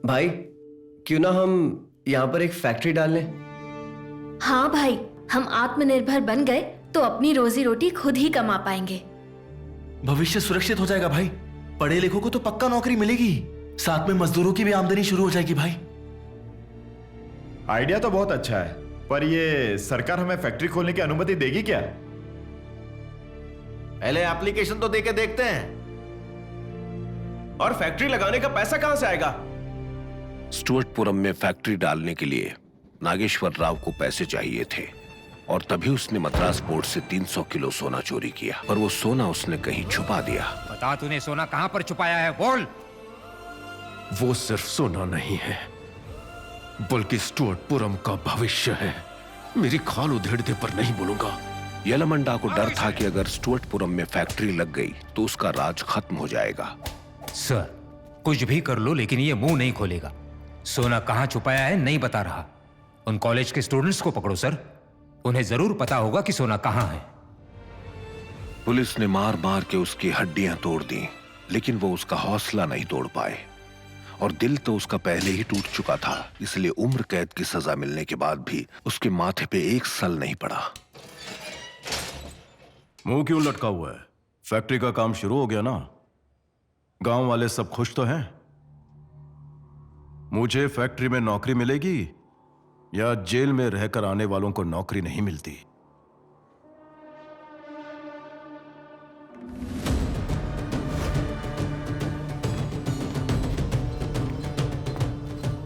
भाई क्यों ना हम यहाँ पर एक फैक्ट्री डाल लें। हाँ भाई, हम आत्मनिर्भर बन गए तो अपनी रोजी रोटी खुद ही कमा पाएंगे। भविष्य सुरक्षित हो जाएगा भाई। पढ़े लिखों को तो पक्का नौकरी मिलेगी, साथ में मजदूरों की भी आमदनी शुरू हो जाएगी भाई। आइडिया तो बहुत अच्छा है, पर ये सरकार हमें फैक्ट्री खोलने की अनुमति देगी क्या? पहले एप्लीकेशन तो देके देखते हैं। और फैक्ट्री लगाने का पैसा कहां से आएगा? स्टुअर्टपुरम में फैक्ट्री डालने के लिए नागेश्वर राव को पैसे चाहिए थे और तभी उसने मद्रास पोर्ट से 300 किलो सोना चोरी किया, पर वो सोना उसने कहीं छुपा दिया। बता, तूने सोना कहां पर छुपाया है, बोल। वो सिर्फ सोना नहीं है, बल्कि स्टुअर्टपुरम का भविष्य है। मेरी खाल उधेड़ने पर नहीं बोलूंगा। यलमंडा को डर था कि अगर स्टुअर्टपुरम में फैक्ट्री लग गई तो उसका राज खत्म हो जाएगा। सर, कुछ भी कर लो लेकिन ये मुंह नहीं खोलेगा। सोना कहां छुपाया है नहीं बता रहा। उन कॉलेज के स्टूडेंट्स को पकड़ो सर, उन्हें जरूर पता होगा कि सोना कहां है। पुलिस ने मार मार के उसकी हड्डियां तोड़ दी, लेकिन वो उसका हौसला नहीं तोड़ पाए और दिल तो उसका पहले ही टूट चुका था, इसलिए उम्र कैद की सजा मिलने के बाद भी उसके माथे पे एक सल नहीं पड़ा। मुंह क्यों लटका हुआ है? फैक्ट्री का काम शुरू हो गया ना। गांव वाले सब खुश तो हैं? मुझे फैक्ट्री में नौकरी मिलेगी या जेल में रहकर आने वालों को नौकरी नहीं मिलती?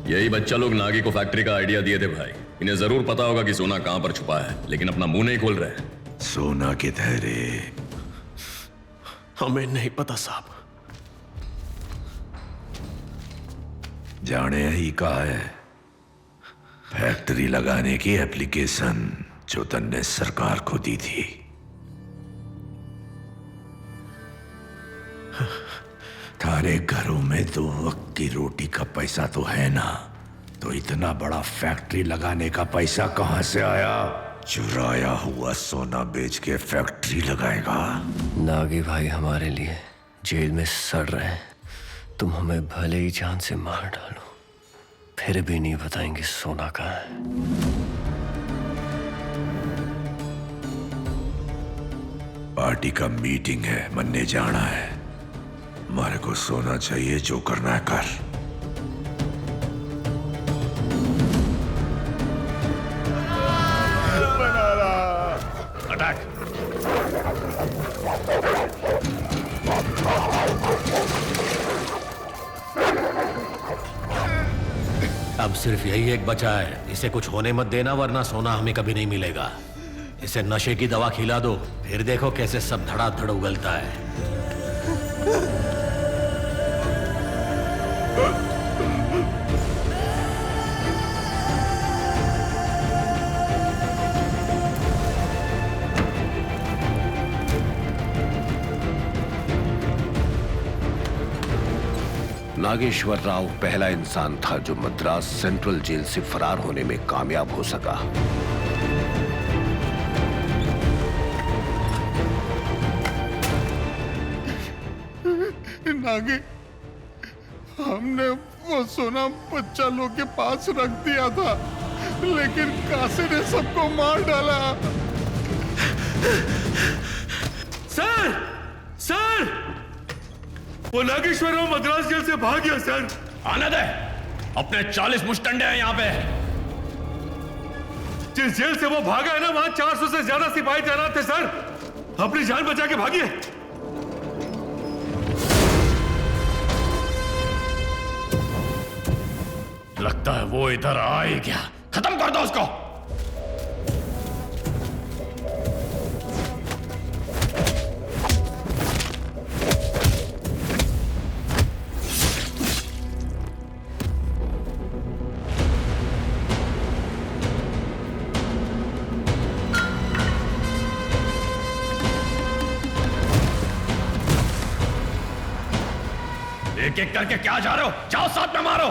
यही बच्चा लोग नागी को फैक्ट्री का आइडिया दिए थे भाई। इन्हें जरूर पता होगा कि सोना कहां पर छुपा है, लेकिन अपना मुंह नहीं खोल रहे। सोना किधर है? हमें नहीं पता साहब। जाने ही कहा है फैक्ट्री लगाने की एप्लीकेशन जो तन्ने सरकार को दी थी। थारे घरों में 2 वक्त की रोटी का पैसा तो है ना, तो इतना बड़ा फैक्ट्री लगाने का पैसा कहां से आया? चुराया हुआ सोना बेच के फैक्ट्री लगाएगा? नागी भाई हमारे लिए जेल में सड़ रहे हैं। तुम हमें भले ही जान से मार डालो, फिर भी नहीं बताएंगे सोना कहाँ है। पार्टी का मीटिंग है, मन्ने जाना है। हमारे को सोना चाहिए, जो करना है कर। अटैक! अब सिर्फ यही एक बचा है। इसे कुछ होने मत देना, वरना सोना हमें कभी नहीं मिलेगा। इसे नशे की दवा खिला दो, फिर देखो कैसे सब धड़ाधड़ उगलता है। नागेश्वर राव पहला इंसान था जो मद्रास सेंट्रल जेल से फरार होने में कामयाब हो सका। नागे, हमने वो सोना बच्चा लोग के पास रख दिया था, लेकिन कासे ने सबको मार डाला। सर! सर! वो नागेश्वर राव मद्रास जेल से भाग गया सर। आने दे, अपने 40 मुस्टंडे हैं यहाँ पे। जिस जेल से वो भागा है ना, वहां 400 से ज्यादा सिपाही तैनात थे सर। अपनी जान बचा के भागिए। लगता है वो इधर आ ही गया। खत्म कर दो उसको। एक एक करके क्या जा रहे हो? जाओ साथ में मारो।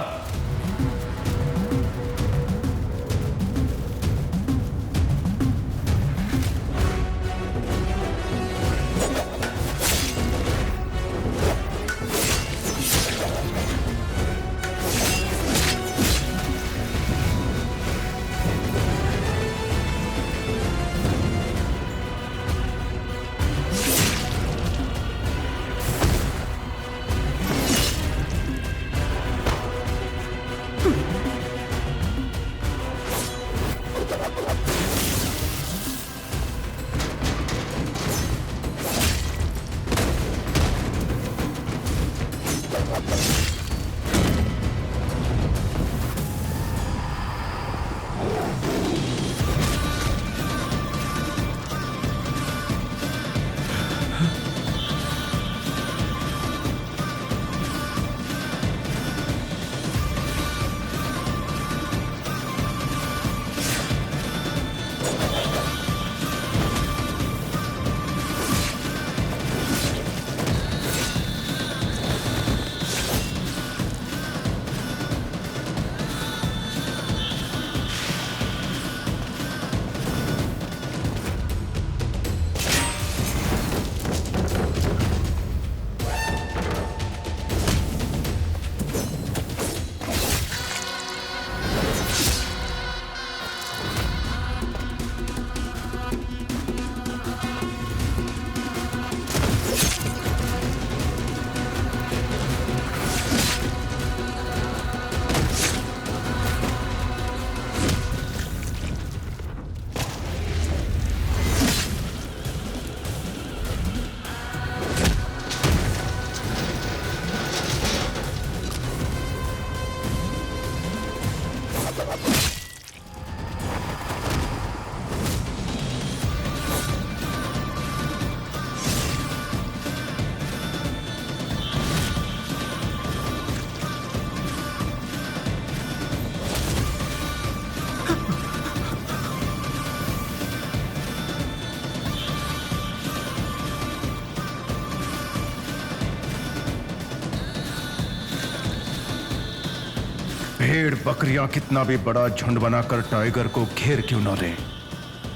भेड़ बकरियां कितना भी बड़ा झुंड बनाकर टाइगर को घेर क्यों न ले,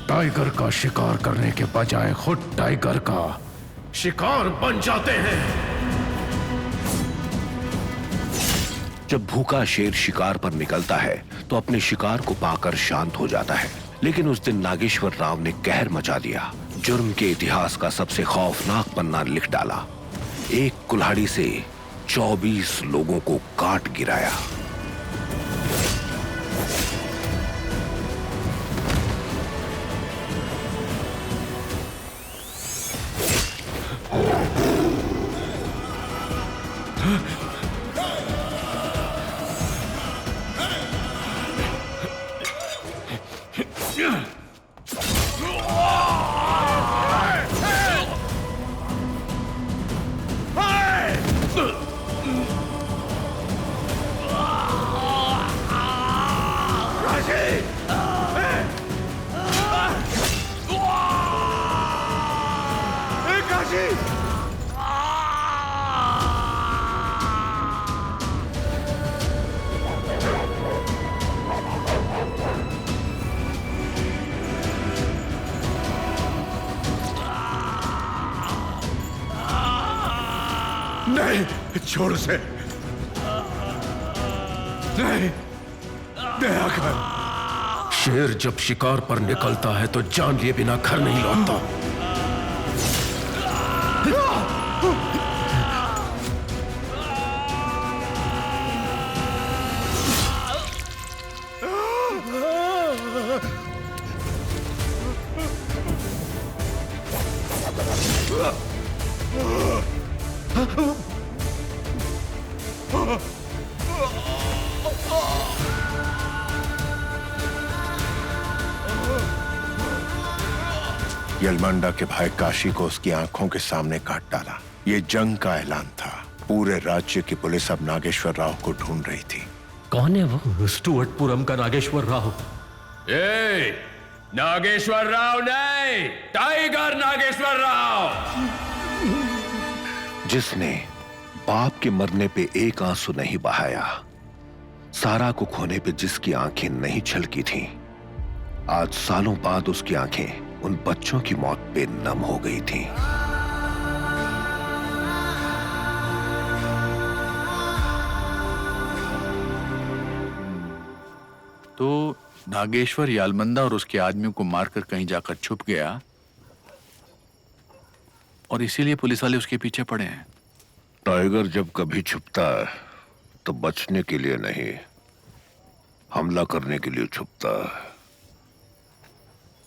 टाइगर का शिकार करने के बजाय खुद टाइगर का शिकार बन जाते हैं। जब भूखा शेर शिकार पर निकलता है तो अपने शिकार को पाकर शांत हो जाता है, लेकिन उस दिन नागेश्वर राव ने कहर मचा दिया। जुर्म के इतिहास का सबसे खौफनाक पन्ना लिख डाला। एक कुल्हाड़ी से 24 लोगों को काट गिराया। नहीं, छोड़ उसे। नहीं, दया कर। शेर जब शिकार पर निकलता है तो जान लिए बिना घर नहीं लौटता। यलमंडा के भाई काशी को उसकी आंखों के सामने काट डाला। ये जंग का ऐलान था। पूरे राज्य की पुलिस अब नागेश्वर राव को ढूंढ रही थी। कौन है वो? स्टुअर्टपुरम का नागेश्वर राव। नागेश्वर राव नहीं, टाइगर नागेश्वर राव, जिसने बाप के मरने पे एक आंसू नहीं बहाया, सारा को खोने पे जिसकी आंखें नहीं छलकी थीं, आज सालों बाद उसकी आंखें उन बच्चों की मौत पे नम हो गई थीं। तो नागेश्वर यालमंदा और उसके आदमियों को मारकर कहीं जाकर छुप गया और इसीलिए पुलिस वाले उसके पीछे पड़े हैं। टाइगर जब कभी छुपता है तो बचने के लिए नहीं, हमला करने के लिए छुपता है।